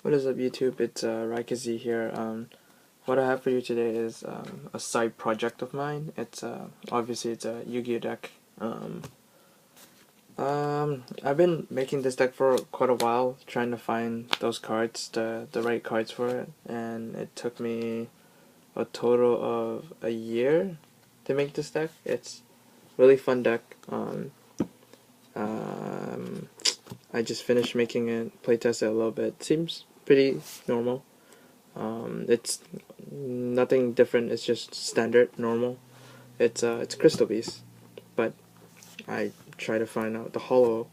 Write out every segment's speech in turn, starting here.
What is up, YouTube? It's Raikazi here. What I have for you today is a side project of mine. It's obviously it's a Yu-Gi-Oh deck. I've been making this deck for quite a while, trying to find those cards, the right cards for it, and it took me a total of a year to make this deck. It's really fun deck. Um, I just finished making it, playtest it a little bit. Seems pretty normal. It's nothing different. It's just standard, normal. It's Crystal Beast, but I try to find out the hollow,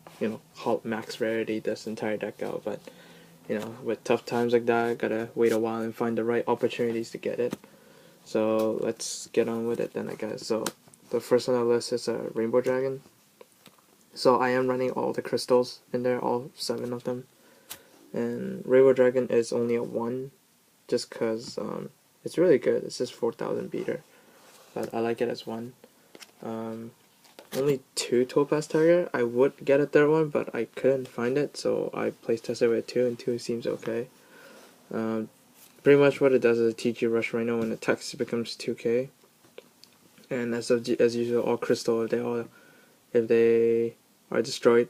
max rarity this entire deck out. But with tough times like that, I gotta wait a while and find the right opportunities to get it. So let's get on with it then, I guess. So the first on the list is a Rainbow Dragon. So I am running all the crystals in there, all 7 of them. And Rainbow Dragon is only a 1, just because it's really good. It's just 4,000 beater, but I like it as 1. Only 2 Topaz Tiger. I would get a third one, but I couldn't find it, so I place tested with 2, and 2 seems okay. Pretty much what it does is it teaches you Rush Rhino when attacks becomes 2k, and as usual, all crystal if they are destroyed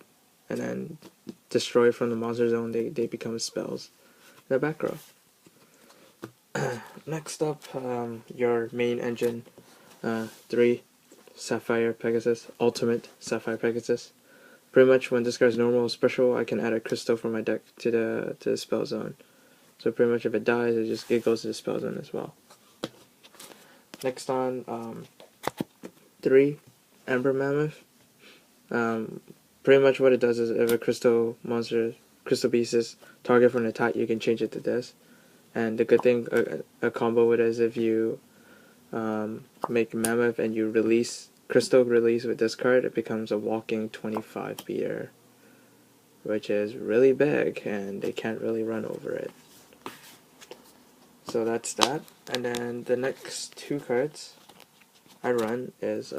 and then destroyed from the monster zone, they become spells in the back row. Next up, your main engine, 3 Sapphire Pegasus, Ultimate Sapphire Pegasus. Pretty much when this card's normal or special, I can add a crystal from my deck to the spell zone. So pretty much if it dies, it goes to the spell zone as well. Next on, 3 Ember Mammoth. Pretty much what it does is if a crystal beast is target for an attack, you can change it to this. And the good thing, a combo with it is if you make Mammoth and you crystal release with this card, it becomes a walking 25 beater, which is really big, and they can't really run over it. So that's that. And then the next 2 cards I run is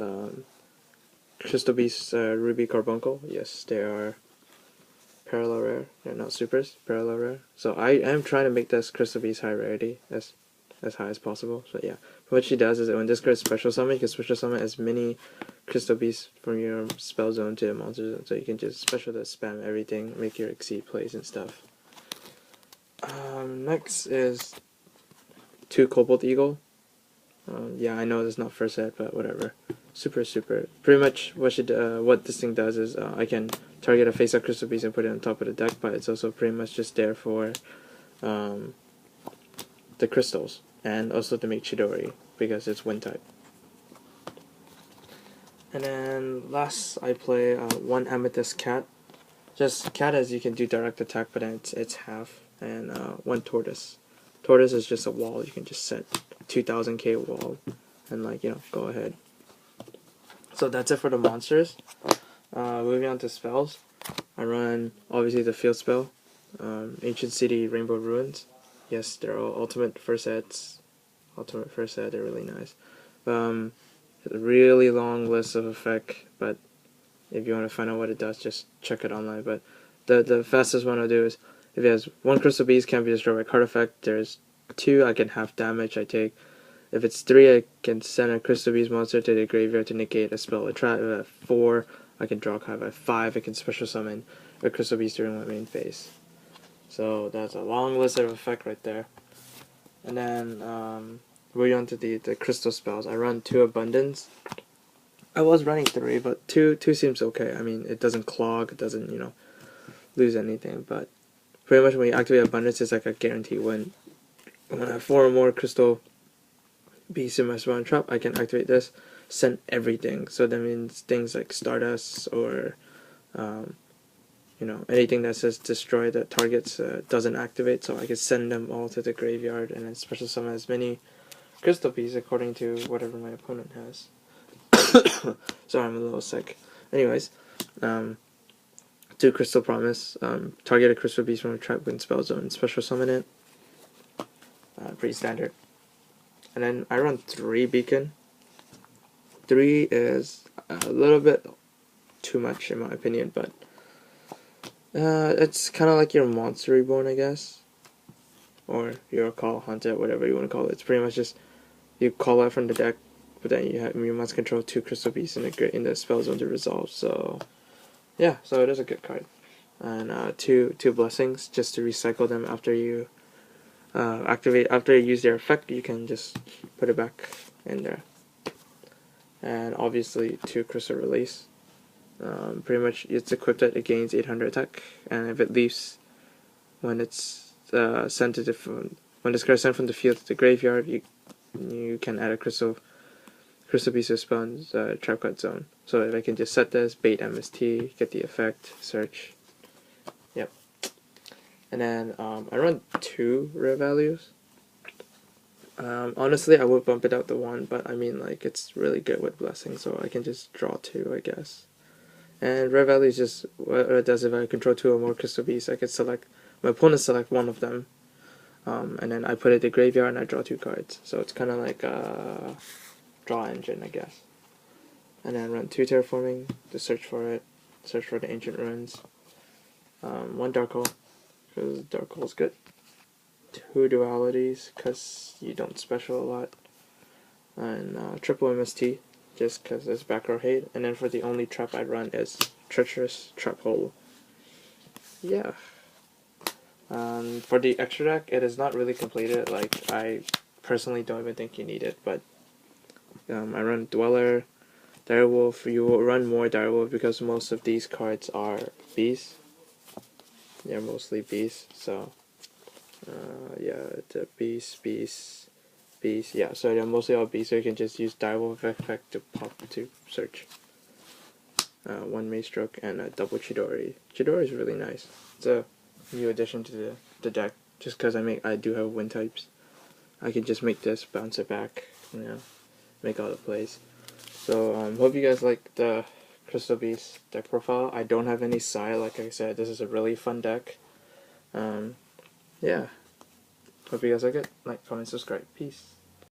Crystal Beast Ruby Carbuncle. Yes, they are parallel rare. They're not supers, parallel rare. So I am trying to make this Crystal Beast high rarity as high as possible. So yeah, what she does is that when this card special summon, you can special summon as many Crystal Beasts from your spell zone to the monster zone. So you can just special to spam everything, make your exceed plays and stuff. Next is 2 Cobalt Eagle. Yeah, I know it's not first set, but whatever. Super. Pretty much what this thing does is I can target a face-up Crystal Beast and put it on top of the deck, but it's also pretty much just there for the crystals, and also to make Chidori, because it's wind type. And then last I play 1 Amethyst Cat. Just Cat, as you can do direct attack, but it's half, and 1 Tortoise. Tortoise is just a wall. You can just set 2000k wall and go ahead. So that's it for the monsters. Moving on to spells, I run obviously the field spell, Ancient City Rainbow Ruins. Yes, they're all ultimate first sets. They're really nice. A really long list of effect, but if you want to find out what it does, just check it online. But the fastest one I'll do is if it has 1 Crystal Beast can't be destroyed by card effect. There's 2 I can half damage I take. If it's 3, I can send a Crystal Beast monster to the graveyard to negate a spell or trap. If at 4, I can draw a card. At 5, I can special summon a Crystal Beast during my main phase. So that's a long list of effect right there. And then moving on to the crystal spells, I run 2 Abundance. I was running 3, but 2 seems okay. I mean, it doesn't clog, it doesn't lose anything. But pretty much when you activate Abundance, it's like a guarantee win. When I have 4 or more Crystal Beast in my spawn trap, I can activate this, send everything. So that means things like Stardust or anything that says destroy that targets doesn't activate. So I can send them all to the graveyard and then special summon as many Crystal Beasts according to whatever my opponent has. Sorry, I'm a little sick. Anyways, 2 Crystal Promise. Target a Crystal Beast from a trap win spell zone. Special summon it. Pretty standard. And then I run 3 Beacon. 3 is a little bit too much in my opinion, but it's kind of like your Monster Reborn, I guess. or your call, haunted, whatever you want to call it. It's pretty much just you call out from the deck, but then you must control 2 crystal beasts in the spell zone to resolve. So yeah, so it is a good card. And two blessings just to recycle them after you after you use their effect. You can just put it back in there. And obviously 2 crystal release. Pretty much it's equipped that it gains 800 attack, and if it leaves when it's sent to when this card is sent from the field to the graveyard, you can add a crystal piece of spawns trap card zone. So if I can just set this, bait MST, get the effect, search. Yep. And then I run 2 rare values. Honestly, I would bump it out to 1, but I mean, like, it's really good with blessing, so I can just draw 2, I guess. And rare value is just what it does. If I control 2 or more crystal beasts, I can select my opponent select one of them, and then I put it in the graveyard and I draw 2 cards. So it's kind of like a draw engine, I guess. And then run 2 terraforming to search for it, search for the ancient ruins. 1 dark hole because dark hole is good. 2 dualities because you don't special a lot, and triple MST just because there's back row hate. And then for the only trap I run is treacherous trap hole. Yeah. For the extra deck, it is not really completed. Like, I personally don't even think you need it, but I run Dweller, Direwolf. You will run more Direwolf because most of these cards are beasts. They're mostly beasts, so yeah, the beast. Yeah, so they're mostly all beasts, so you can just use Direwolf effect to pop to search. 1 Maze Stroke and a double Chidori. Chidori is really nice. It's a new addition to the deck. Just because I do have wind types, I can just make this, bounce it back, make all the plays. So hope you guys like the Crystal Beast deck profile. I don't have any Psy, like I said. This is a really fun deck. Yeah. Hope you guys like it. Like, comment, subscribe. Peace.